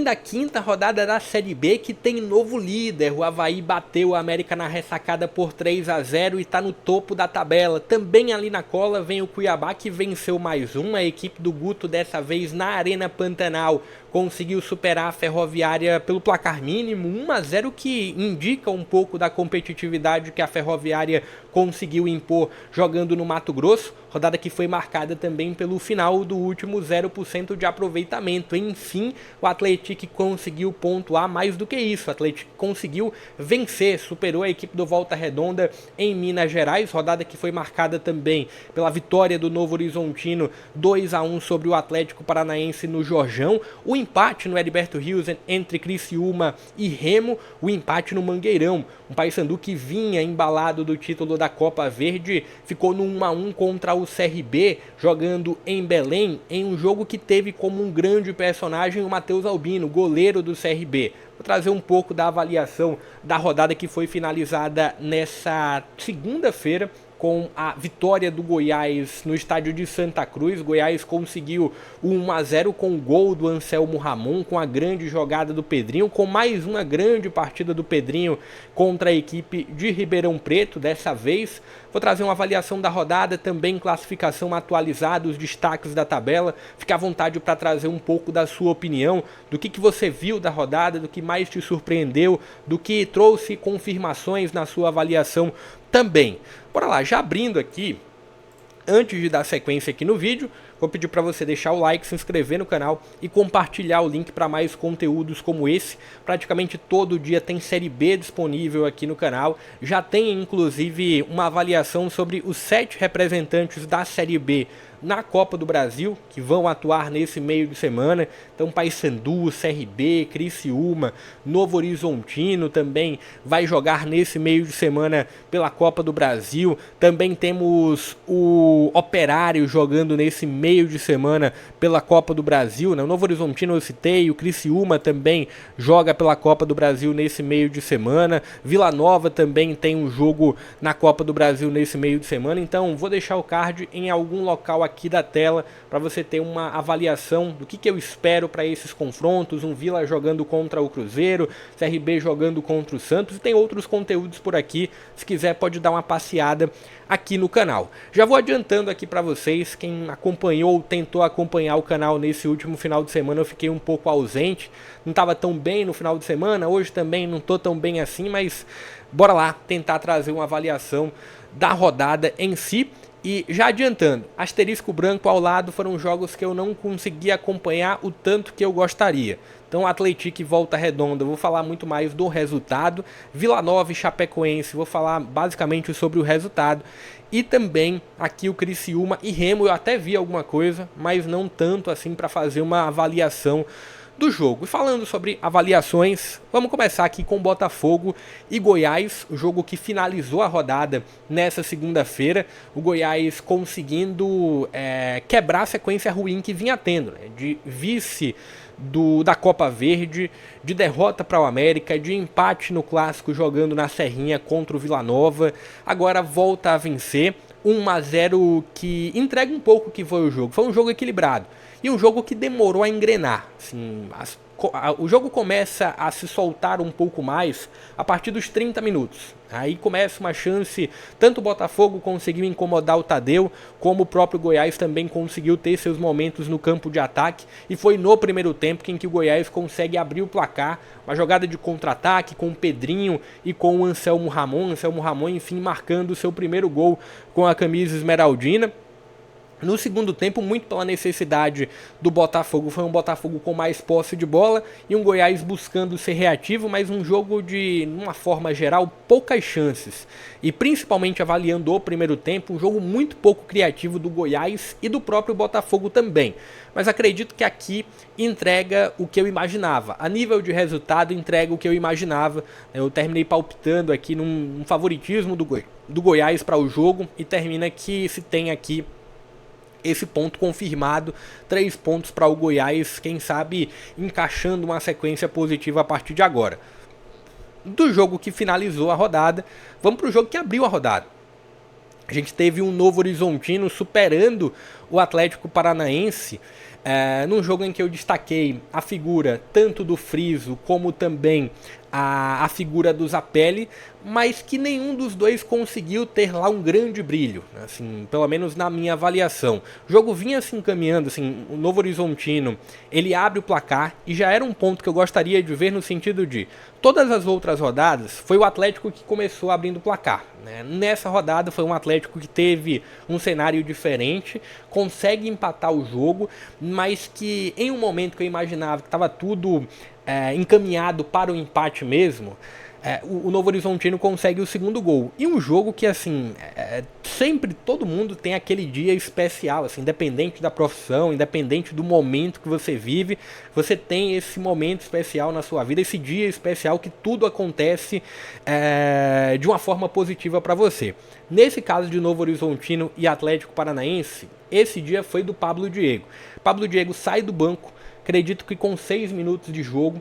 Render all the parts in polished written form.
da quinta rodada da Série B, que tem novo líder. O Avaí bateu o América na ressacada por 3-0 e está no topo da tabela. Também ali na cola vem o Cuiabá, que venceu mais um. A equipe do Guto, dessa vez na Arena Pantanal, conseguiu superar a Ferroviária pelo placar mínimo, 1-0, que indica um pouco da competitividade que a Ferroviária conseguiu impor jogando no Mato Grosso. Rodada que foi marcada também pelo final do último 0% de aproveitamento. Enfim, o Atlético conseguiu pontuar mais do que isso. O Atlético conseguiu vencer, superou a equipe do Volta Redonda em Minas Gerais. Rodada que foi marcada também pela vitória do Novo Horizontino 2-1 sobre o Atlético Paranaense no Jorjão. O empate no Heriberto Rios entre Criciúma e Remo. O empate no Mangueirão. Um Paysandu que vinha embalado do título da Copa Verde ficou no 1-1 contra o CRB, jogando em Belém, em um jogo que teve como um grande personagem o Matheus Albino, goleiro do CRB. Vou trazer um pouco da avaliação da rodada que foi finalizada nessa segunda-feira, com a vitória do Goiás no estádio de Santa Cruz. Goiás conseguiu o 1-0 com o gol do Anselmo Ramon, com a grande jogada do Pedrinho, com mais uma grande partida do Pedrinho contra a equipe de Ribeirão Preto, dessa vez. Vou trazer uma avaliação da rodada, também classificação atualizada, os destaques da tabela. Fique à vontade para trazer um pouco da sua opinião, do que você viu da rodada, do que mais te surpreendeu, do que trouxe confirmações na sua avaliação também. Bora lá, já abrindo aqui, antes de dar sequência aqui no vídeo, vou pedir para você deixar o like, se inscrever no canal e compartilhar o link para mais conteúdos como esse. Praticamente todo dia tem Série B disponível aqui no canal. Já tem inclusive uma avaliação sobre os 7 representantes da Série B na Copa do Brasil, que vão atuar nesse meio de semana. Então Paysandu, CRB, Criciúma, Novo Horizontino também vai jogar nesse meio de semana pela Copa do Brasil. Também temos o Operário jogando nesse meio de semana pela Copa do Brasil, né? O Novo Horizontino eu citei, o Criciúma também joga pela Copa do Brasil nesse meio de semana. Vila Nova também tem um jogo na Copa do Brasil nesse meio de semana. Então vou deixar o card em algum local aqui da tela para você ter uma avaliação do que eu espero para esses confrontos. Um Vila jogando contra o Cruzeiro, CRB jogando contra o Santos, e tem outros conteúdos por aqui. Se quiser pode dar uma passeada aqui no canal. Já vou adiantando aqui para vocês, quem acompanhou ou tentou acompanhar o canal nesse último final de semana, eu fiquei um pouco ausente, não estava tão bem no final de semana, hoje também não estou tão bem assim, mas bora lá tentar trazer uma avaliação da rodada em si. E já adiantando, asterisco branco ao lado, foram jogos que eu não consegui acompanhar o tanto que eu gostaria. Então Atlético e Volta Redonda, eu vou falar muito mais do resultado. Vila Nova e Chapecoense, vou falar basicamente sobre o resultado. E também aqui o Criciúma e Remo, eu até vi alguma coisa, mas não tanto assim para fazer uma avaliação do jogo. E falando sobre avaliações, vamos começar aqui com Botafogo e Goiás, o jogo que finalizou a rodada nessa segunda-feira. O Goiás conseguindo quebrar a sequência ruim que vinha tendo, né? De vice da Copa Verde, de derrota para o América, de empate no Clássico jogando na Serrinha contra o Vila Nova. Agora volta a vencer, 1-0, que entrega um pouco o que foi o jogo. Foi um jogo equilibrado e um jogo que demorou a engrenar. Assim, o jogo começa a se soltar um pouco mais a partir dos 30 minutos. Aí começa uma chance, tanto o Botafogo conseguiu incomodar o Tadeu, como o próprio Goiás também conseguiu ter seus momentos no campo de ataque. E foi no primeiro tempo em que o Goiás consegue abrir o placar, uma jogada de contra-ataque com o Pedrinho e com o Anselmo Ramon. Anselmo Ramon, enfim, marcando o seu primeiro gol com a camisa esmeraldina. No segundo tempo, muito pela necessidade do Botafogo, foi um Botafogo com mais posse de bola e um Goiás buscando ser reativo, mas um jogo de, numa forma geral, poucas chances. E principalmente avaliando o primeiro tempo, um jogo muito pouco criativo do Goiás e do próprio Botafogo também. Mas acredito que aqui entrega o que eu imaginava. A nível de resultado, entrega o que eu imaginava. Eu terminei palpitando aqui num favoritismo do Goiás para o jogo e termina que se tem aqui esse ponto confirmado, 3 pontos para o Goiás, quem sabe encaixando uma sequência positiva a partir de agora. Do jogo que finalizou a rodada, vamos para o jogo que abriu a rodada. A gente teve um Novo Horizontino superando o Atlético Paranaense Num jogo em que eu destaquei a figura tanto do Friso como também a figura do Zapelli, mas que nenhum dos dois conseguiu ter lá um grande brilho, assim, pelo menos na minha avaliação. O jogo vinha se encaminhando, assim, o Novo Horizontino, ele abre o placar e já era um ponto que eu gostaria de ver no sentido de todas as outras rodadas foi o Atlético que começou abrindo o placar, né? Nessa rodada foi um Atlético que teve um cenário diferente, consegue empatar o jogo, mas que em um momento que eu imaginava que estava tudo encaminhado para o empate mesmo, o Novo Horizontino consegue o segundo gol. E um jogo que, assim, sempre todo mundo tem aquele dia especial, assim, independente da profissão, independente do momento que você vive, você tem esse momento especial na sua vida, esse dia especial que tudo acontece de uma forma positiva para você. Nesse caso de Novo Horizontino e Atlético Paranaense, esse dia foi do Pablo Diego. Pablo Diego sai do banco, acredito que com 6 minutos de jogo,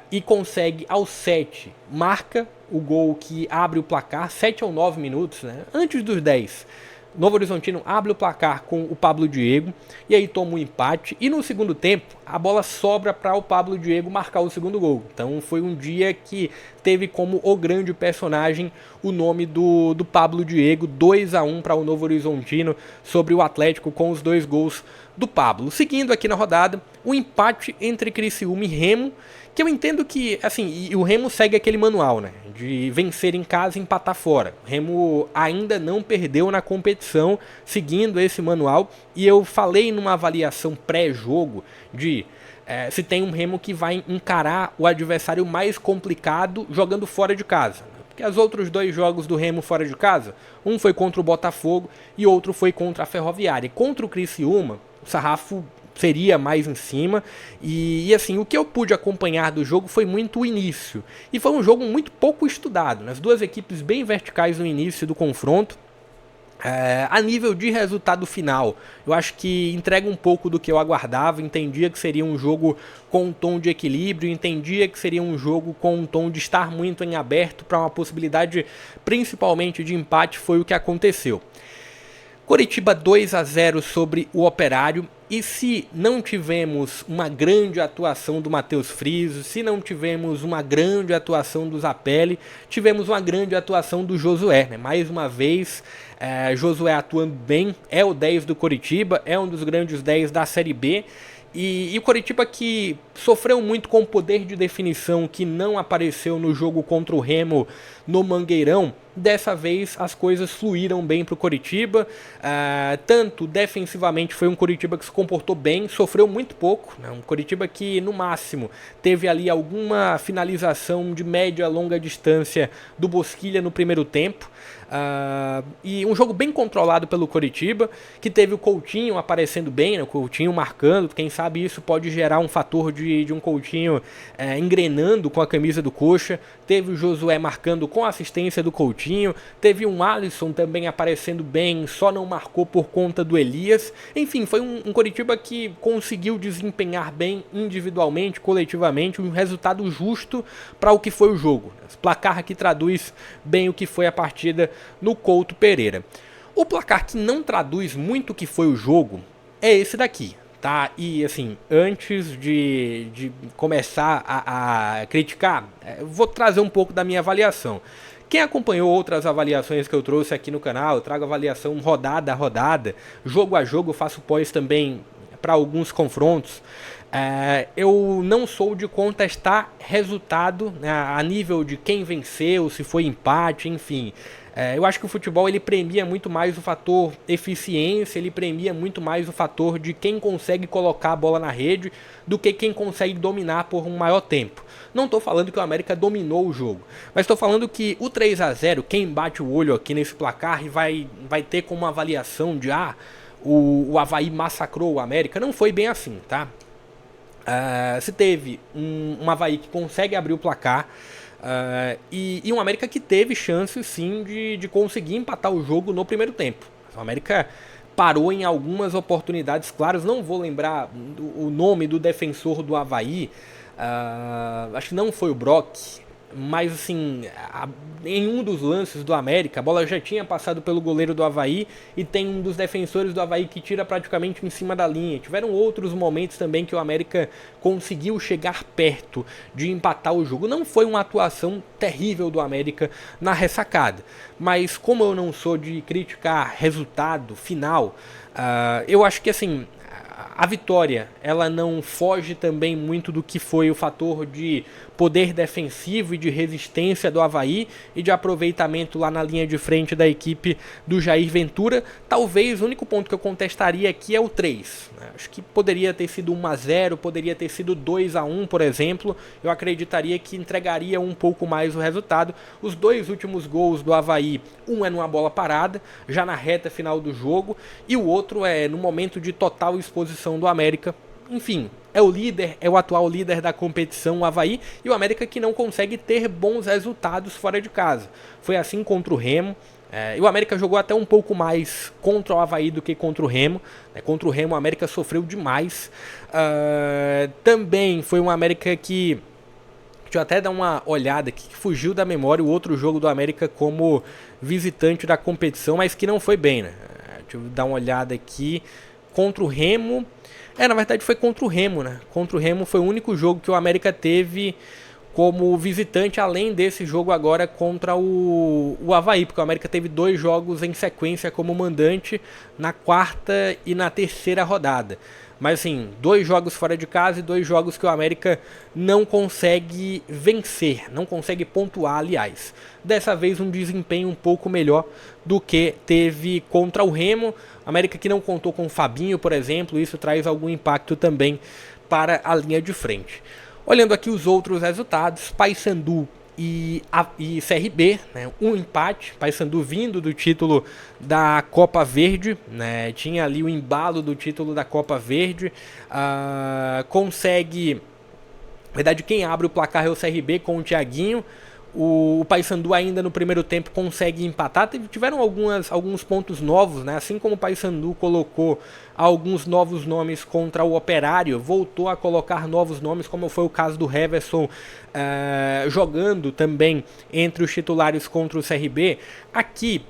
e consegue aos 7, marca o gol que abre o placar, 7 ou 9 minutos, né? Antes dos 10. Novo Horizontino abre o placar com o Pablo Diego e aí toma um empate. E no segundo tempo, a bola sobra para o Pablo Diego marcar o segundo gol. Então foi um dia que teve como o grande personagem o nome do Pablo Diego, 2-1 para o Novo Horizontino sobre o Atlético com os 2 gols do Pablo. Seguindo aqui na rodada, o empate entre Criciúma e Remo, que eu entendo que, assim, e o Remo segue aquele manual, né, de vencer em casa e empatar fora. O Remo ainda não perdeu na competição seguindo esse manual, e eu falei numa avaliação pré-jogo de se tem um Remo que vai encarar o adversário mais complicado jogando fora de casa. Porque os outros 2 jogos do Remo fora de casa, um foi contra o Botafogo e outro foi contra a Ferroviária. E contra o Criciúma, o sarrafo seria mais em cima, e assim, o que eu pude acompanhar do jogo foi muito o início, e foi um jogo muito pouco estudado, né? As duas equipes bem verticais no início do confronto. A nível de resultado final, eu acho que entrega um pouco do que eu aguardava, entendia que seria um jogo com um tom de equilíbrio, entendia que seria um jogo com um tom de estar muito em aberto para uma possibilidade principalmente de empate, foi o que aconteceu. Coritiba 2-0 sobre o Operário, e se não tivemos uma grande atuação do Matheus Friso, se não tivemos uma grande atuação do Zapelli, tivemos uma grande atuação do Josué, né? Mais uma vez, Josué atuando bem, é o 10 do Coritiba, é um dos grandes 10 da Série B, e o Coritiba que sofreu muito com o poder de definição que não apareceu no jogo contra o Remo no Mangueirão. Dessa vez as coisas fluíram bem para o Coritiba, tanto defensivamente foi um Coritiba que se comportou bem, sofreu muito pouco, né? Um Coritiba que no máximo teve ali alguma finalização de média a longa distância do Bosquilha no primeiro tempo, e um jogo bem controlado pelo Coritiba, que teve o Coutinho aparecendo bem, né? O Coutinho marcando, quem sabe isso pode gerar um fator de um Coutinho engrenando com a camisa do Coxa, teve o Josué marcando com a assistência do Coutinho, teve um Alisson também aparecendo bem, só não marcou por conta do Elias. Enfim, foi um Coritiba que conseguiu desempenhar bem individualmente, coletivamente, um resultado justo para o que foi o jogo. Esse placar que traduz bem o que foi a partida no Couto Pereira. O placar que não traduz muito o que foi o jogo é esse daqui. Tá? E assim, antes de começar a criticar, vou trazer um pouco da minha avaliação. Quem acompanhou outras avaliações que eu trouxe aqui no canal, eu trago avaliação rodada a rodada, jogo a jogo, eu faço pós também para alguns confrontos. Eu não sou de contestar resultado, né, a nível de quem venceu, se foi empate, enfim. Eu acho que o futebol ele premia muito mais o fator eficiência, ele premia muito mais o fator de quem consegue colocar a bola na rede do que quem consegue dominar por um maior tempo. Não estou falando que o América dominou o jogo, mas estou falando que o 3-0, quem bate o olho aqui nesse placar e vai ter como avaliação de o Avaí massacrou o América, não foi bem assim, tá? Se teve um Avaí que consegue abrir o placar, e um América que teve chance sim de conseguir empatar o jogo no primeiro tempo. O América parou em algumas oportunidades claras, não vou lembrar o nome do defensor do Avaí, acho que não foi o Brock, mas assim, em um dos lances do América, a bola já tinha passado pelo goleiro do Avaí e tem um dos defensores do Avaí que tira praticamente em cima da linha. Tiveram outros momentos também que o América conseguiu chegar perto de empatar o jogo. Não foi uma atuação terrível do América na ressacada, mas como eu não sou de criticar resultado final, eu acho que assim, a vitória, ela não foge também muito do que foi o fator de poder defensivo e de resistência do Avaí e de aproveitamento lá na linha de frente da equipe do Jair Ventura. Talvez o único ponto que eu contestaria aqui é o 3. Acho que poderia ter sido 1-0, poderia ter sido 2-1, por exemplo. Eu acreditaria que entregaria um pouco mais o resultado. Os dois últimos gols do Avaí, um é numa bola parada, já na reta final do jogo, e o outro é no momento de total exposição do América. Enfim, é o líder, é o atual líder da competição, o Avaí, e o América que não consegue ter bons resultados fora de casa. Foi assim contra o Remo. E o América jogou até um pouco mais contra o Avaí do que contra o Remo. Contra o Remo o América sofreu demais. Também foi um América que... Deixa eu até dar uma olhada aqui, que fugiu da memória o outro jogo do América como visitante da competição, mas que não foi bem, né? Deixa eu dar uma olhada aqui. Contra o Remo... na verdade foi contra o Remo, né? Contra o Remo foi o único jogo que o América teve como visitante, além desse jogo agora contra o Avaí, porque o América teve 2 jogos em sequência como mandante na quarta e na terceira rodada. Mas assim, 2 jogos fora de casa e 2 jogos que o América não consegue vencer, não consegue pontuar, aliás. Dessa vez um desempenho um pouco melhor do que teve contra o Remo. América que não contou com o Fabinho, por exemplo, isso traz algum impacto também para a linha de frente. Olhando aqui os outros resultados, Paysandu e CRB, né, um empate, Paysandu vindo do título da Copa Verde, né, tinha ali o embalo do título da Copa Verde, consegue, na verdade quem abre o placar é o CRB com o Thiaguinho. O Paysandu ainda no primeiro tempo consegue empatar. Tiveram alguns pontos novos, né? Assim como o Paysandu colocou alguns novos nomes contra o Operário, voltou a colocar novos nomes, como foi o caso do Heverson jogando também entre os titulares contra o CRB. Aqui,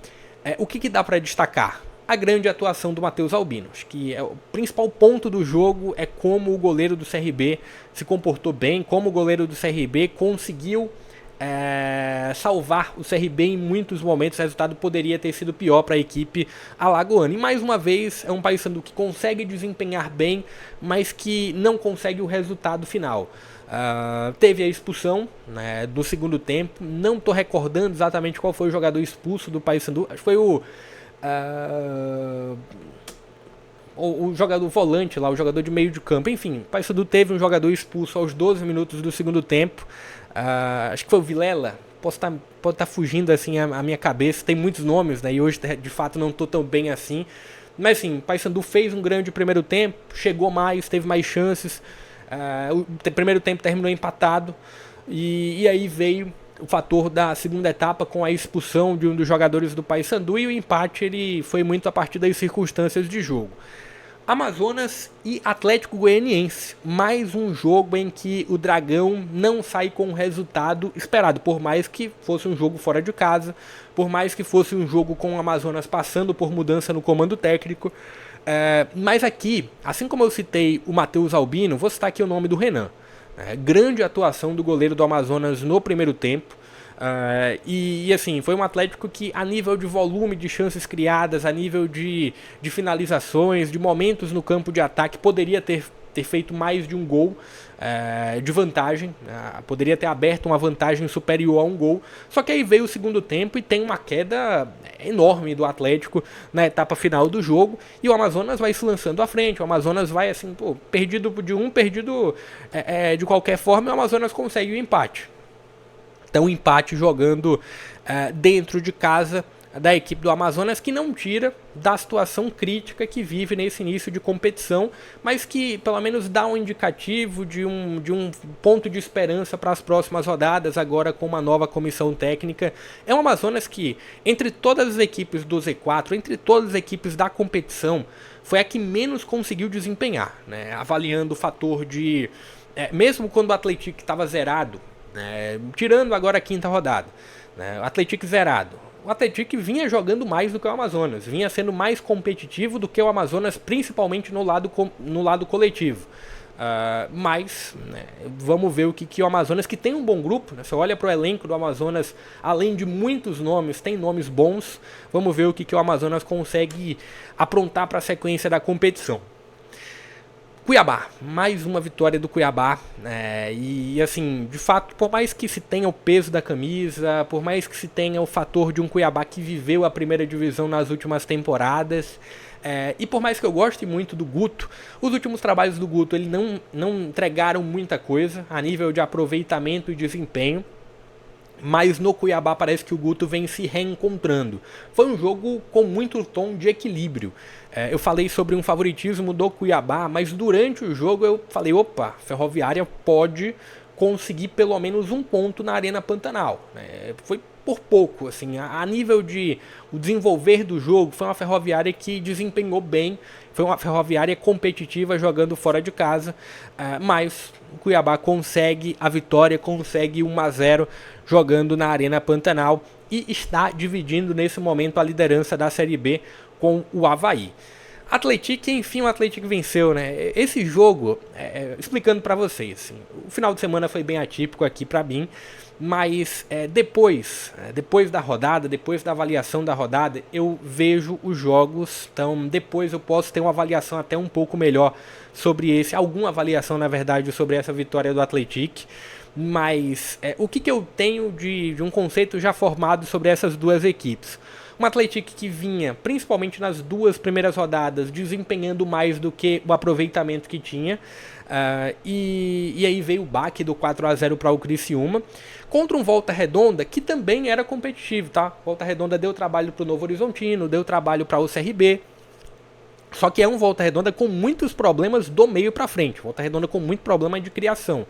o que dá para destacar? A grande atuação do Matheus Albino. Acho que o principal ponto do jogo é como o goleiro do CRB se comportou bem, como o goleiro do CRB conseguiu salvar o CRB em muitos momentos. O resultado poderia ter sido pior para a equipe alagoana. E mais uma vez é um Paysandu que consegue desempenhar bem, mas que não consegue o resultado final. Teve a expulsão, né, do segundo tempo. Não estou recordando exatamente qual foi o jogador expulso do Paysandu. Acho que foi o jogador volante lá, o jogador de meio de campo. Enfim, o Paysandu teve um jogador expulso aos 12 minutos do segundo tempo. Acho que foi o Vilela. Pode estar fugindo assim a minha cabeça. Tem muitos nomes, né? E hoje de fato não estou tão bem assim. Mas sim, o Paysandu fez um grande primeiro tempo, chegou mais, teve mais chances. O primeiro tempo terminou empatado. E aí veio o fator da segunda etapa com a expulsão de um dos jogadores do Paysandu, e o empate ele foi muito a partir das circunstâncias de jogo. Amazonas e Atlético Goianiense, mais um jogo em que o Dragão não sai com o resultado esperado, por mais que fosse um jogo fora de casa, por mais que fosse um jogo com o Amazonas passando por mudança no comando técnico. Mas aqui, assim como eu citei o Matheus Albino, vou citar aqui o nome do Renan. Grande atuação do goleiro do Amazonas no primeiro tempo. E assim, foi um Atlético que, a nível de volume de chances criadas, a nível de finalizações, de momentos no campo de ataque, poderia ter feito mais de um gol de vantagem, poderia ter aberto uma vantagem superior a um gol. Só que aí veio o segundo tempo e tem uma queda enorme do Atlético na etapa final do jogo, e o Amazonas vai se lançando à frente. O Amazonas vai assim, perdido de qualquer forma, e o Amazonas consegue o empate. Então, o empate jogando dentro de casa da equipe do Amazonas, que não tira da situação crítica que vive nesse início de competição, mas que pelo menos dá um indicativo de um ponto de esperança para as próximas rodadas, agora com uma nova comissão técnica. É um Amazonas que, entre todas as equipes do Z4, entre todas as equipes da competição, foi a que menos conseguiu desempenhar, né? Avaliando o fator de... mesmo quando o Atlético estava zerado, Tirando agora a quinta rodada, né? O Atlético zerado. O Atlético vinha jogando mais do que o Amazonas, vinha sendo mais competitivo do que o Amazonas, principalmente no lado coletivo. Mas vamos ver o que o Amazonas, que tem um bom grupo, né? Você olha para o elenco do Amazonas, além de muitos nomes, tem nomes bons. Vamos ver o que o Amazonas consegue aprontar para a sequência da competição. Cuiabá, mais uma vitória do Cuiabá, e assim, de fato, por mais que se tenha o peso da camisa, por mais que se tenha o fator de um Cuiabá que viveu a primeira divisão nas últimas temporadas, e por mais que eu goste muito do Guto, os últimos trabalhos do Guto ele não entregaram muita coisa a nível de aproveitamento e desempenho. Mas no Cuiabá parece que o Guto vem se reencontrando. Foi um jogo com muito tom de equilíbrio. Eu falei sobre um favoritismo do Cuiabá, mas durante o jogo eu falei, opa, Ferroviária pode conseguir pelo menos um ponto na Arena Pantanal. Foi por pouco, assim, a nível de o desenvolver do jogo, foi uma Ferroviária que desempenhou bem, foi uma Ferroviária competitiva jogando fora de casa, mas o Cuiabá consegue a vitória, consegue 1-0 jogando na Arena Pantanal e está dividindo nesse momento a liderança da Série B com o Avaí. Atlético, enfim, o Atlético venceu, né? Esse jogo, explicando para vocês, assim, o final de semana foi bem atípico aqui para mim, mas depois da rodada, depois da avaliação da rodada, eu vejo os jogos, então depois eu posso ter uma avaliação até um pouco melhor sobre alguma avaliação na verdade sobre essa vitória do Atlético. Mas o que eu tenho de um conceito já formado sobre essas duas equipes? Um Atlético que vinha, principalmente nas duas primeiras rodadas, desempenhando mais do que o aproveitamento que tinha. E aí veio o baque do 4-0 para o Criciúma. Contra um Volta Redonda que também era competitivo, tá? Volta Redonda deu trabalho para o Novo Horizontino, deu trabalho para o CRB. Só que é um Volta Redonda com muitos problemas do meio para frente. Volta Redonda com muito problema de criação.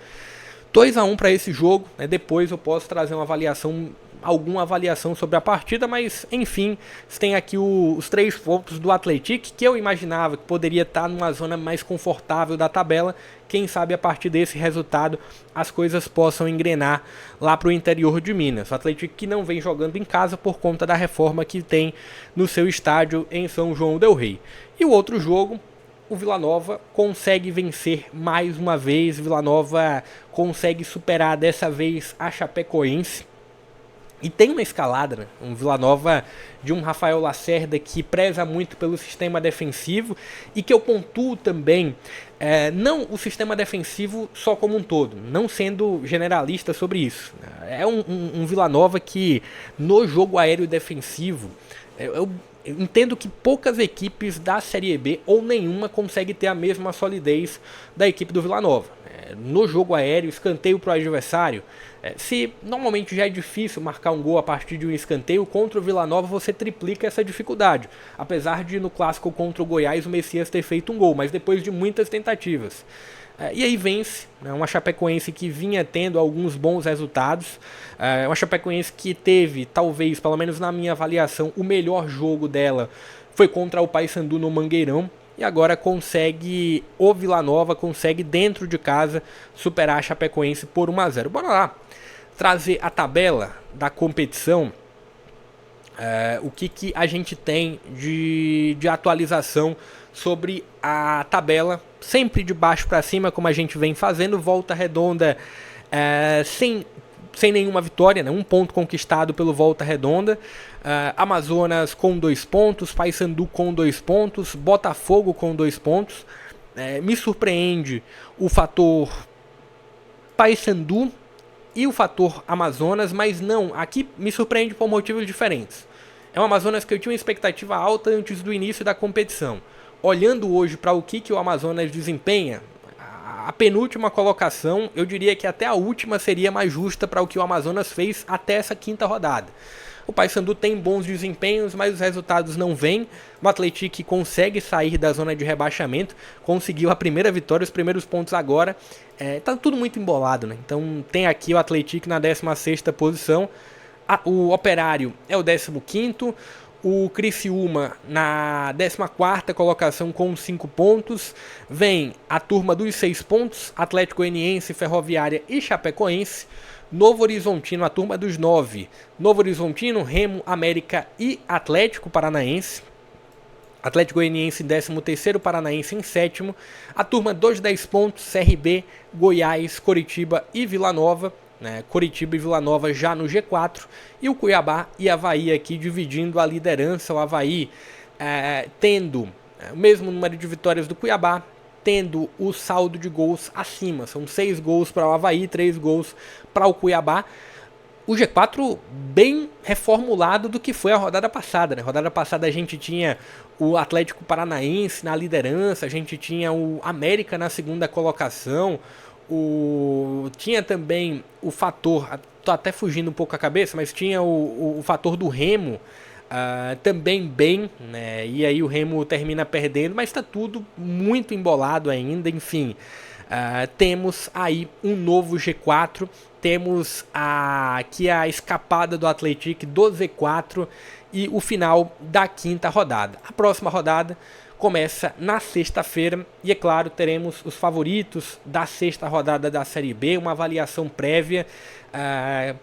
2-1 para esse jogo, né? Depois eu posso trazer alguma avaliação sobre a partida, mas enfim, tem aqui os 3 pontos do Atlético, que eu imaginava que poderia estar numa zona mais confortável da tabela. Quem sabe a partir desse resultado as coisas possam engrenar lá para o interior de Minas. O Atlético que não vem jogando em casa por conta da reforma que tem no seu estádio em São João del Rei. E o outro jogo, o Vila Nova consegue vencer mais uma vez. Vila Nova consegue superar dessa vez a Chapecoense. E tem uma escalada, né? Um Vila Nova de um Rafael Lacerda que preza muito pelo sistema defensivo e que eu pontuo também, não o sistema defensivo só como um todo, não sendo generalista sobre isso. É um Vila Nova que no jogo aéreo defensivo, eu entendo que poucas equipes da Série B ou nenhuma consegue ter a mesma solidez da equipe do Vila Nova. No jogo aéreo, escanteio para o adversário. Se normalmente já é difícil marcar um gol a partir de um escanteio, contra o Vila Nova você triplica essa dificuldade. Apesar de no clássico contra o Goiás o Messias ter feito um gol, mas depois de muitas tentativas. E aí vence, né, uma Chapecoense que vinha tendo alguns bons resultados, uma Chapecoense que teve, talvez, pelo menos na minha avaliação, o melhor jogo dela foi contra o Paysandu no Mangueirão, e agora consegue, o Vila Nova consegue dentro de casa superar a Chapecoense por 1-0. Bora lá, trazer a tabela da competição, o que a gente tem de atualização sobre a tabela, sempre de baixo para cima, como a gente vem fazendo. Volta Redonda sem nenhuma vitória, né? 1 ponto conquistado pelo Volta Redonda. Amazonas com 2 pontos, Paysandu com 2 pontos, Botafogo com 2 pontos. Me surpreende o fator Paysandu e o fator Amazonas, mas não, aqui me surpreende por motivos diferentes. É um Amazonas que eu tinha uma expectativa alta antes do início da competição. Olhando hoje para o que o Amazonas desempenha, a penúltima colocação, eu diria que até a última seria mais justa para o que o Amazonas fez até essa 5ª rodada. O Paysandu tem bons desempenhos, mas os resultados não vêm. O Atlético consegue sair da zona de rebaixamento, conseguiu a primeira vitória, os primeiros pontos agora. Tá tudo muito embolado, né? Então tem aqui o Atlético na 16ª posição. O Operário é o 15º. O Criciúma na 14ª colocação com 5 pontos. Vem a turma dos 6 pontos, Atlético Goianiense, Ferroviária e Chapecoense. Novo Horizontino, a turma dos 9. Novo Horizontino, Remo, América e Atlético Paranaense. Atlético Goianiense em 13º, Paranaense em 7º. A turma dos 10 pontos, CRB, Goiás, Coritiba e Vila Nova. Coritiba e Vila Nova já no G4. E o Cuiabá e Avaí aqui dividindo a liderança. O Avaí tendo o mesmo número de vitórias do Cuiabá, tendo o saldo de gols acima. São 6 gols para o Avaí, 3 gols para o Cuiabá. O G4 bem reformulado do que foi a rodada passada. Na rodada passada a gente tinha o Atlético Paranaense na liderança, a gente tinha o América na segunda colocação, tinha também o fator, tô até fugindo um pouco a cabeça, mas tinha o fator do Remo também bem, né? E aí o Remo termina perdendo, mas está tudo muito embolado ainda, enfim. Temos aí um novo G4, temos aqui a escapada do Atlético do Z4 e o final da 5ª rodada. A próxima rodada começa na sexta-feira e, é claro, teremos os favoritos da 6ª rodada da Série B, uma avaliação prévia.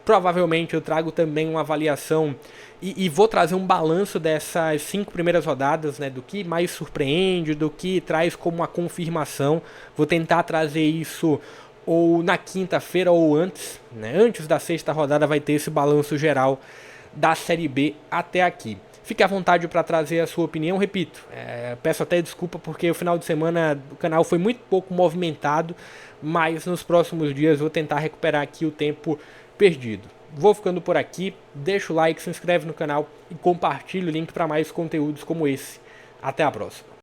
Provavelmente eu trago também uma avaliação e vou trazer um balanço dessas 5 primeiras rodadas, né, do que mais surpreende, do que traz como uma confirmação. Vou tentar trazer isso ou na quinta-feira ou antes, né, antes da 6ª rodada vai ter esse balanço geral da Série B até aqui. Fique à vontade para trazer a sua opinião, repito, peço até desculpa porque o final de semana do canal foi muito pouco movimentado, mas nos próximos dias vou tentar recuperar aqui o tempo perdido. Vou ficando por aqui, deixa o like, se inscreve no canal e compartilha o link para mais conteúdos como esse. Até a próxima.